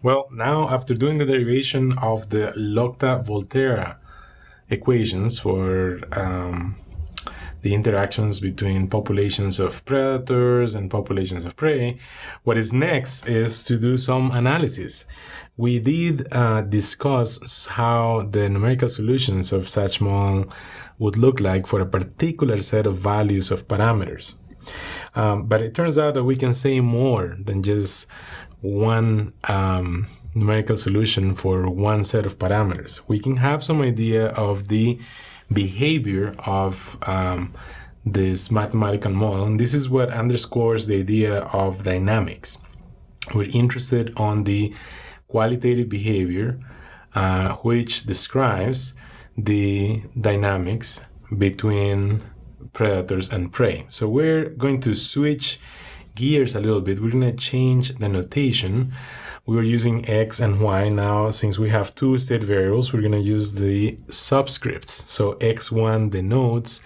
Well, now after doing the derivation of the Lotka-Volterra equations for the interactions between populations of predators and populations of prey, what is next is to do some analysis. We did discuss how the numerical solutions of such model would look like for a particular set of values of parameters. But it turns out that we can say more than just one numerical solution for one set of parameters. We can have some idea of the behavior of this mathematical model, and this is what underscores the idea of dynamics. We're interested on the qualitative behavior, which describes the dynamics between predators and prey. So we're going to switch gears a little bit. We're going to change the notation. We were using x and y. Now, since we have two state variables, we're going to use the subscripts. So x1 denotes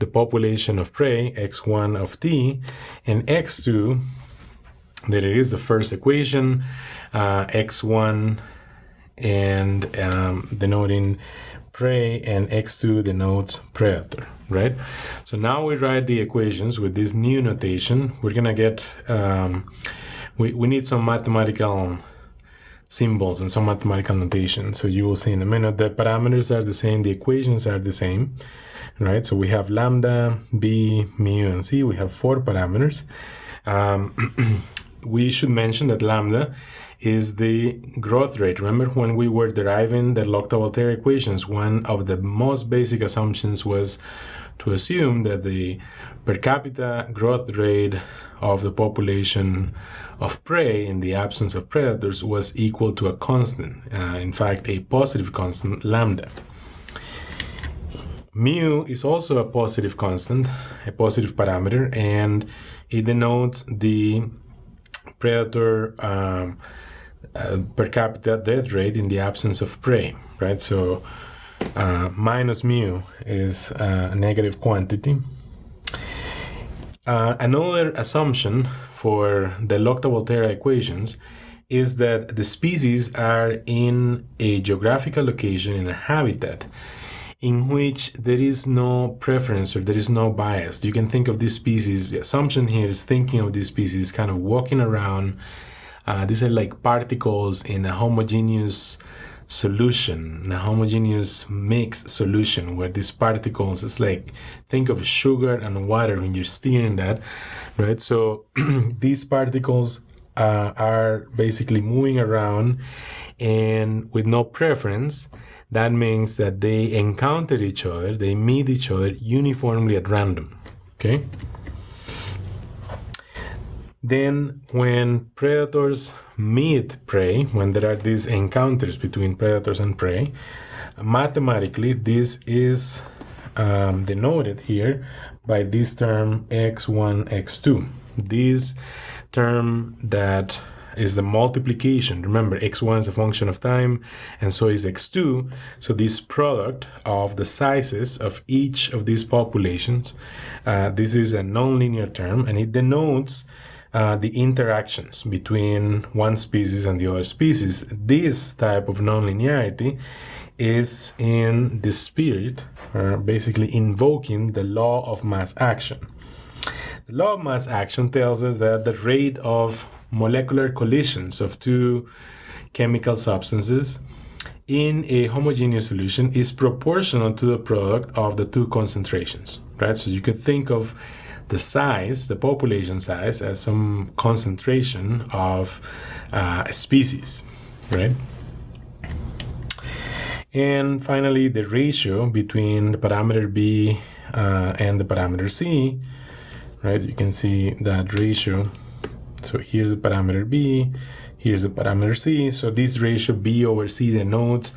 the population of prey, x1 of t, and x2, that it is the first equation, x1 and denoting prey, and x2 denotes predator, right? So now we write the equations with this new notation. We're going to get, we need some mathematical symbols and some mathematical notation. So you will see in a minute the parameters are the same, the equations are the same, right? So we have lambda, b, mu, and c. We have 4 parameters. We should mention that lambda is the growth rate. Remember when we were deriving the Lotka-Volterra equations, one of the most basic assumptions was to assume that the per capita growth rate of the population of prey in the absence of predators was equal to a constant, in fact, a positive constant, lambda. Mu is also a positive constant, a positive parameter, and it denotes the predator per capita death rate in the absence of prey, right? So minus mu is a negative quantity. Another assumption for the Lotka-Volterra equations is that the species are in a geographical location, in a habitat, in which there is no preference or there is no bias. You can think of these species, the assumption here is thinking of these species kind of walking around. These are like particles in a homogeneous solution, a homogeneous mixed solution, where these particles, it's like, think of sugar and water when you're stirring that, right? So these particles are basically moving around and with no preference. That means that they encounter each other, they meet each other uniformly at random, okay? Then when predators meet prey, when there are these encounters between predators and prey, mathematically this is denoted here by this term x1, x2. This term that is the multiplication. Remember, x1 is a function of time, and so is x2. So this product of the sizes of each of these populations, this is a nonlinear term, and it denotes the interactions between one species and the other species. This type of nonlinearity is in the spirit, basically invoking the law of mass action. The law of mass action tells us that the rate of molecular collisions of two chemical substances in a homogeneous solution is proportional to the product of the two concentrations, right? So you could think of the size, the population size, as some concentration of a species, right? And finally, the ratio between the parameter B and the parameter C, right? You can see that ratio. So here's the parameter B, here's the parameter C. So this ratio B over C denotes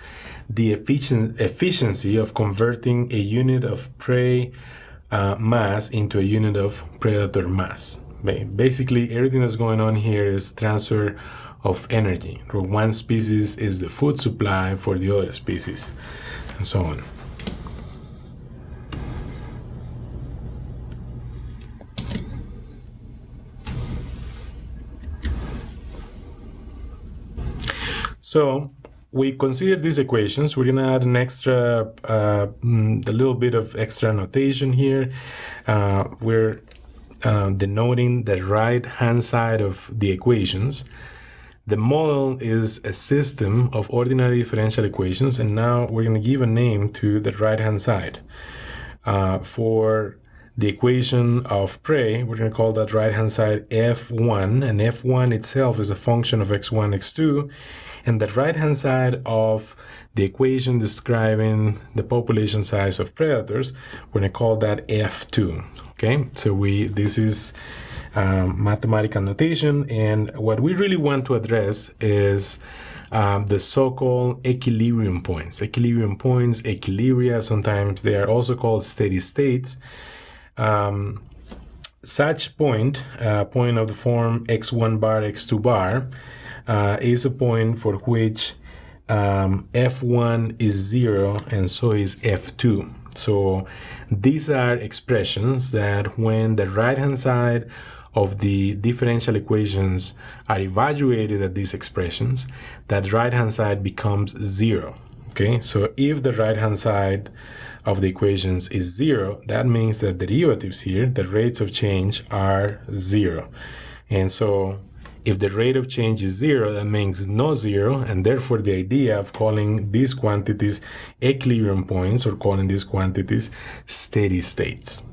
the efficiency of converting a unit of prey mass into a unit of predator mass. Basically, everything that's going on here is transfer of energy. For one species is the food supply for the other species, and so on. So we consider these equations. We're going to add an extra, a little bit of extra notation here. We're denoting the right-hand side of the equations. The model is a system of ordinary differential equations, and now we're going to give a name to the right-hand side. For the equation of prey, we're going to call that right-hand side f1, and f1 itself is a function of x1, x2, and the right-hand side of the equation describing the population size of predators, we're going to call that f2. Okay, so this is mathematical notation, and what we really want to address is the so-called equilibrium points. Equilibrium points, equilibria, sometimes they are also called steady states. Such point of the form x1 bar, x2 bar, is a point for which f1 is 0 and so is f2. So these are expressions that when the right-hand side of the differential equations are evaluated at these expressions, that right-hand side becomes 0. Okay, so if the right-hand side of the equations is 0, that means that derivatives here, the rates of change, are 0. And so if the rate of change is 0, that means no 0, and therefore the idea of calling these quantities equilibrium points or calling these quantities steady states.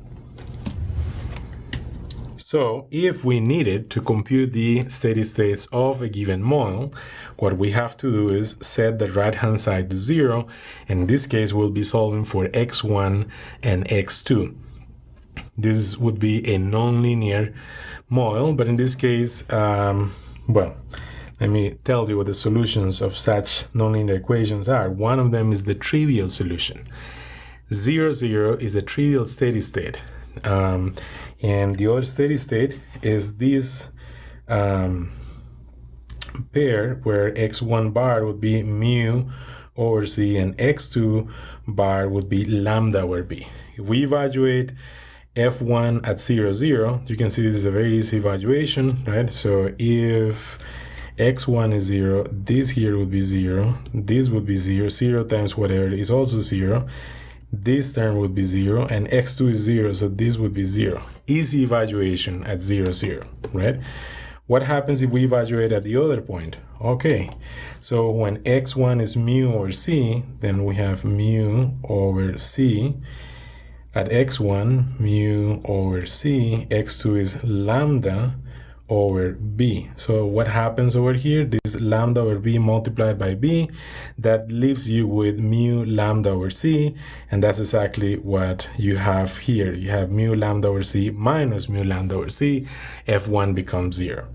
So if we needed to compute the steady states of a given model, what we have to do is set the right-hand side to 0, and in this case we'll be solving for x1 and x2. This would be a nonlinear model, but in this case, well, let me tell you what the solutions of such nonlinear equations are. One of them is the trivial solution. 0, 0 is a trivial steady state. And the other steady state is this pair where x1 bar would be mu over c and x2 bar would be lambda over b. If we evaluate f1 at 0, 0, you can see this is a very easy evaluation, right? So if x1 is 0, this here would be 0, this would be 0, 0 times whatever is also 0. This term would be 0, and x2 is 0, so this would be 0. Easy evaluation at 0, 0, right? What happens if we evaluate at the other point? Okay, so when x1 is mu over c, then we have mu over c. At x1, mu over c, x2 is lambda over b. So what happens over here? This lambda over b multiplied by b, that leaves you with mu lambda over c, and that's exactly what you have here. You have mu lambda over c minus mu lambda over c, f1 becomes 0.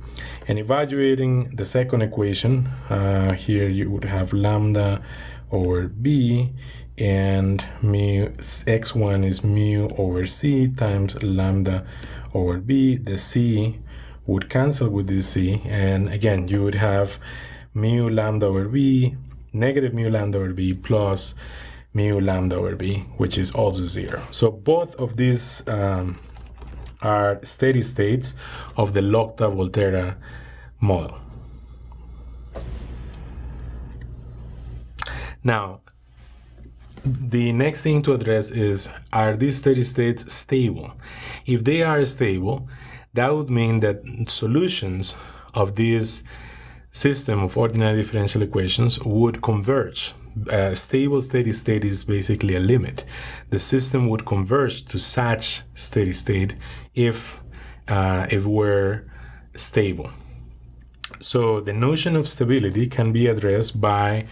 And evaluating the second equation, here you would have lambda over b, and x1 is mu over c times lambda over b. The c would cancel with this c, and again you would have mu lambda over b, negative mu lambda over b plus mu lambda over b, which is also 0. So both of these are steady states of the Lotka-Volterra model. Now, the next thing to address is, are these steady states stable? If they are stable, that would mean that solutions of this system of ordinary differential equations would converge. A stable steady state is basically a limit. The system would converge to such steady state if we're stable. So the notion of stability can be addressed by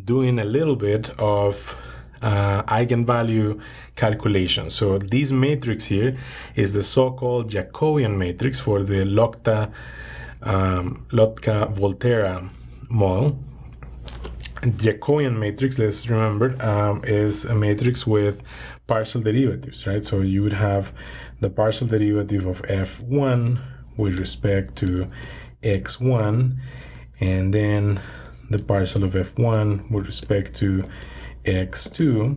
doing a little bit of eigenvalue calculation. So this matrix here is the so-called Jacobian matrix for the Lotka-Volterra model. Jacobian matrix, let's remember, is a matrix with partial derivatives, right? So you would have the partial derivative of f1 with respect to x1, and then the partial of f1 with respect to x2,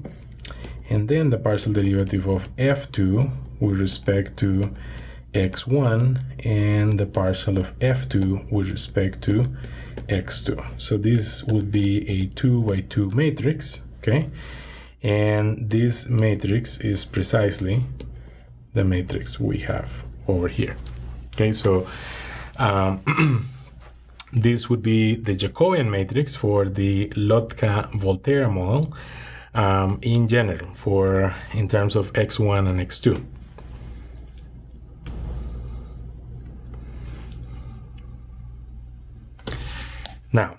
and then the partial derivative of f2 with respect to x1, and the partial of f2 with respect to x2. So this would be a 2 by 2 matrix, okay? And this matrix is precisely the matrix we have over here. Okay, so this would be the Jacobian matrix for the Lotka-Volterra model in general, in terms of x1 and x2. Now,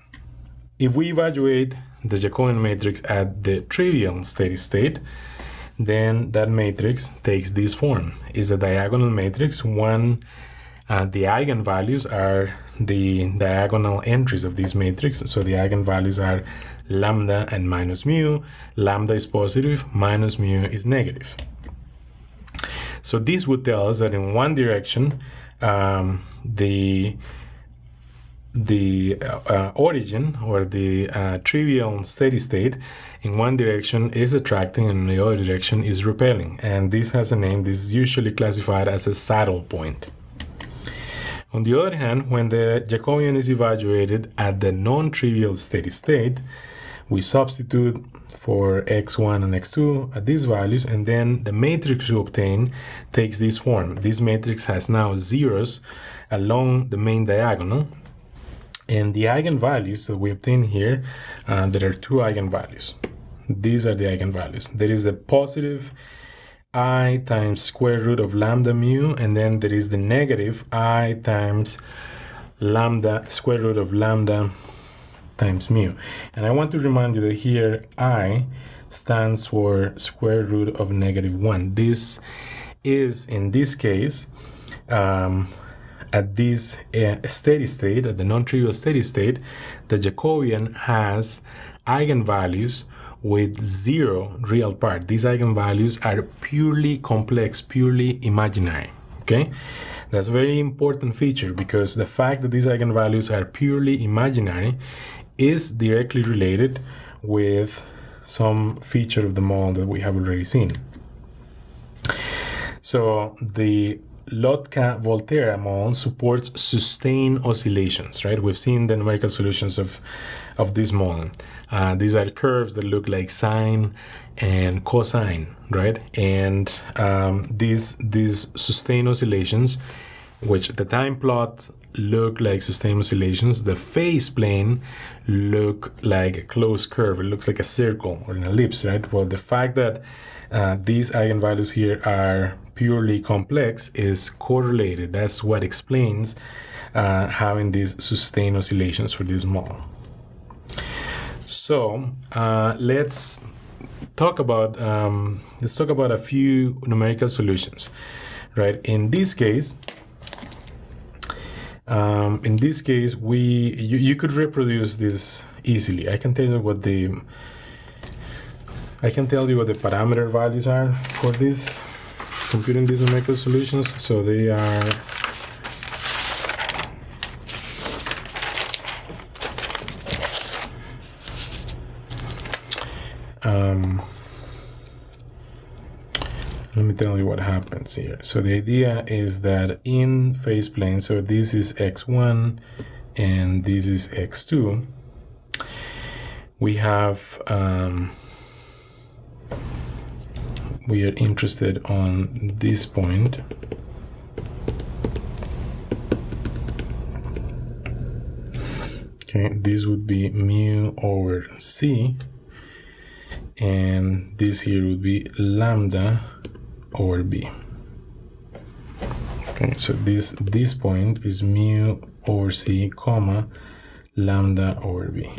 if we evaluate the Jacobian matrix at the trivial steady state, then that matrix takes this form. It's a diagonal matrix. The eigenvalues are the diagonal entries of this matrix. So the eigenvalues are lambda and minus mu. Lambda is positive, minus mu is negative. So this would tell us that in one direction, the origin or the trivial steady state in one direction is attracting and in the other direction is repelling. And this has a name. This is usually classified as a saddle point. On the other hand, when the Jacobian is evaluated at the non-trivial steady state, we substitute for x1 and x2 at these values, and then the matrix we obtain takes this form. This matrix has now zeros along the main diagonal, and the eigenvalues that we obtain here, there are two eigenvalues. These are the eigenvalues. There is the positive I times square root of lambda mu, and then there is the negative I times lambda, square root of lambda times mu. And I want to remind you that here I stands for square root of -1. This is, in this case, at this steady state, at the non-trivial steady state, the Jacobian has eigenvalues with zero real part. These eigenvalues are purely complex, purely imaginary, okay? That's a very important feature because the fact that these eigenvalues are purely imaginary is directly related with some feature of the model that we have already seen. So the Lotka-Volterra model supports sustained oscillations, right? We've seen the numerical solutions of this model. These are curves that look like sine and cosine, right? And these sustained oscillations, which the time plot look like sustained oscillations, the phase plane look like a closed curve. It looks like a circle or an ellipse, right? Well, the fact that these eigenvalues here are purely complex is correlated. That's what explains having these sustained oscillations for this model. So let's talk about a few numerical solutions, right? In this case, you could reproduce this easily. I can tell you what the parameter values are for this, computing these numerical solutions. So they are let me tell you what happens here. So the idea is that in phase plane, so this is x1 and this is x2, we have we are interested on this point. Okay, this would be mu over c, and this here would be lambda over b. Okay, so this point is mu over c, comma, lambda over b.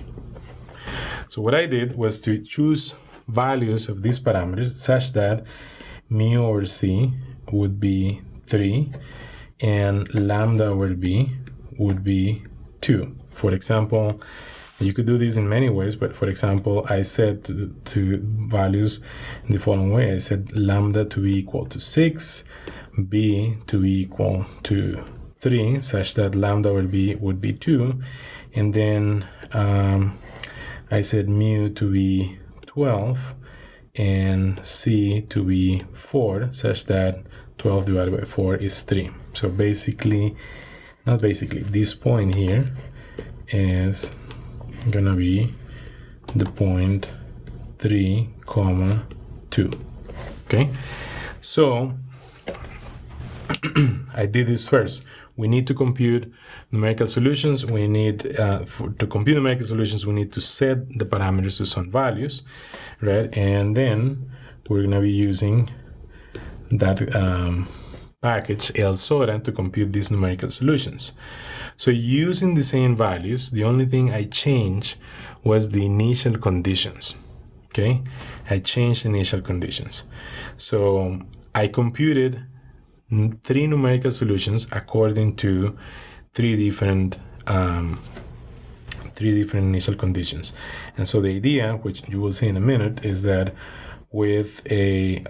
So what I did was to choose values of these parameters such that mu over c would be 3 and lambda over b would be 2. For example, you could do this in many ways, but for example, I set to values in the following way. I set lambda to be equal to 6, b to be equal to 3, such that lambda over b would be 2, and then I set mu to be 12 and c to be 4, such that 12 divided by 4 is 3. So basically, not basically, this point here is gonna be the point 3, 2. Okay, so I did this first. We need to compute numerical solutions. We need to compute numerical solutions, we need to set the parameters to some values, right? And then we're gonna be using that package LSORA to compute these numerical solutions. So using the same values, the only thing I changed was the initial conditions. Okay, I changed the initial conditions. So I computed 3 numerical solutions according to 3 different initial conditions. And so the idea, which you will see in a minute, is that with a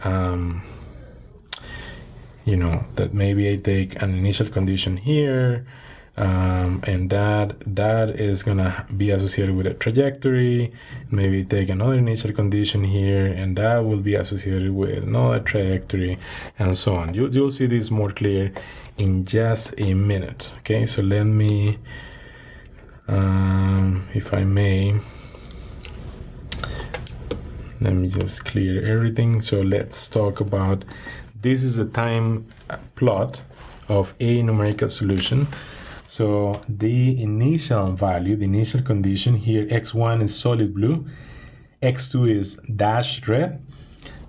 that maybe I take an initial condition here, and that is gonna be associated with a trajectory. Maybe take another initial condition here, and that will be associated with another trajectory, and so on. You'll see this more clear in just a minute. Okay, so let me, if I may, let me just clear everything. So let's talk about, this is the time plot of a numerical solution. So the initial value, the initial condition here, x1 is solid blue, x2 is dashed red,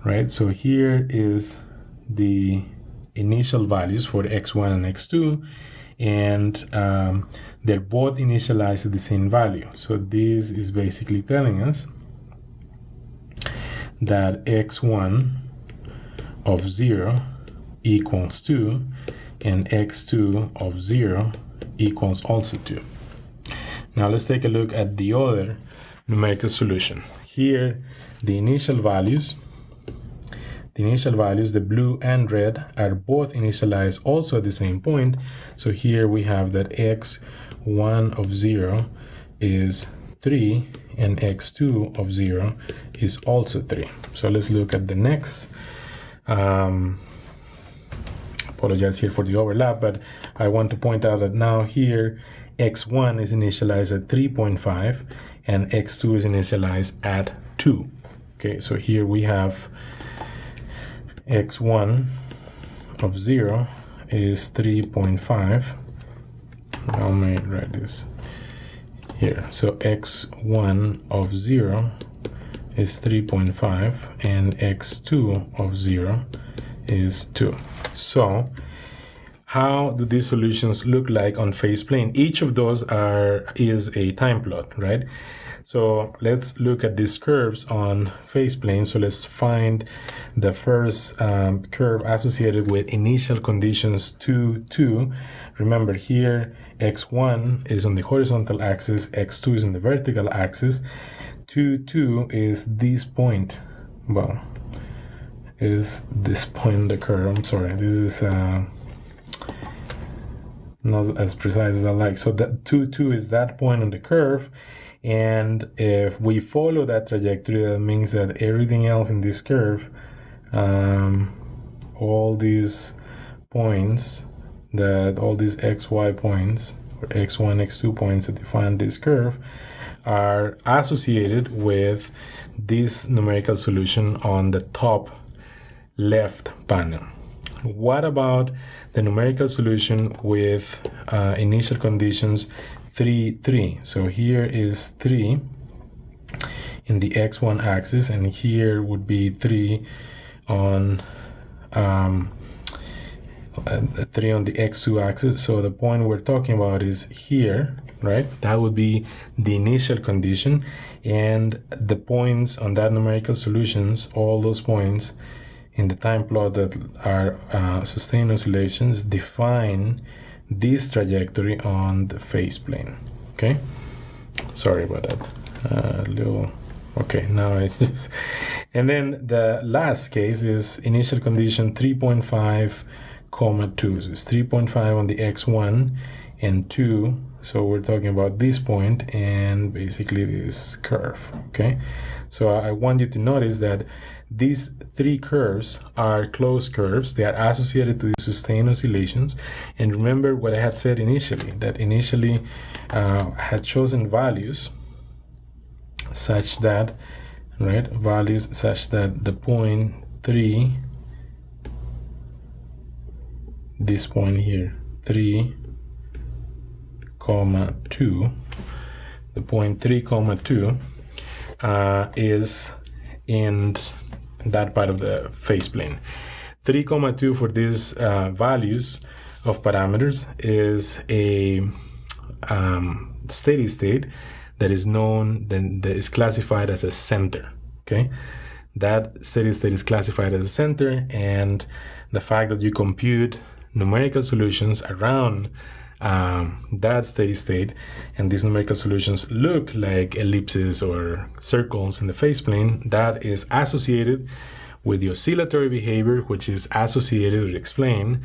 right? So here is the initial values for x1 and x2, and they're both initialized at the same value. So this is basically telling us that x1 of 0 equals 2 and x2 of 0 equals also 2. Now let's take a look at the other numerical solution. Here, the initial values, the blue and red, are both initialized also at the same point. So here we have that x1 of 0 is 3 and x2 of 0 is also 3. So let's look at the next. Apologize here for the overlap, but I want to point out that now here x1 is initialized at 3.5 and x2 is initialized at 2. Okay, so here we have x1 of 0 is 3.5. Now let me write this here. So x1 of 0 is 3.5 and x2 of 0 is 2. So how do these solutions look like on phase plane? Each of those is a time plot, right? So let's look at these curves on phase plane. So let's find the first curve associated with initial conditions 2, 2. Remember here, x1 is on the horizontal axis, x2 is on the vertical axis. 2, 2 is this point. Well, is this point on the curve. I'm sorry, this is not as precise as I like. So that 2, 2 is that point on the curve, and if we follow that trajectory, that means that everything else in this curve, all these points, all these xy points, or x1, x2 points that define this curve, are associated with this numerical solution on the top left panel. What about the numerical solution with initial conditions 3, 3? So here is 3 in the x1 axis, and here would be 3 on 3 on the x2 axis. So the point we're talking about is here, right? That would be the initial condition, and the points on that numerical solutions, all those points in the time plot that are sustained oscillations, define this trajectory on the phase plane. Okay, sorry about that. Okay, now I and then the last case is initial condition 3.5, comma 2. So it's 3.5 on the x1 and 2. So we're talking about this point and basically this curve, okay? So I want you to notice that these three curves are closed curves. They are associated to the sustained oscillations. And remember what I had said initially, that initially I had chosen values such that, right, values such that the point 3, this point here, 3, comma 2, the point 3, comma 2 is in that part of the phase plane. 3, comma 2 for these values of parameters is a steady state that is known, that is classified as a center, okay? That steady state is classified as a center, and the fact that you compute numerical solutions around that steady state, and these numerical solutions look like ellipses or circles in the phase plane, that is associated with the oscillatory behavior, which is associated or explained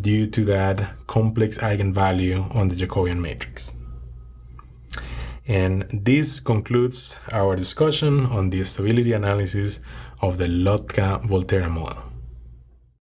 due to that complex eigenvalue on the Jacobian matrix. And this concludes our discussion on the stability analysis of the Lotka-Volterra model.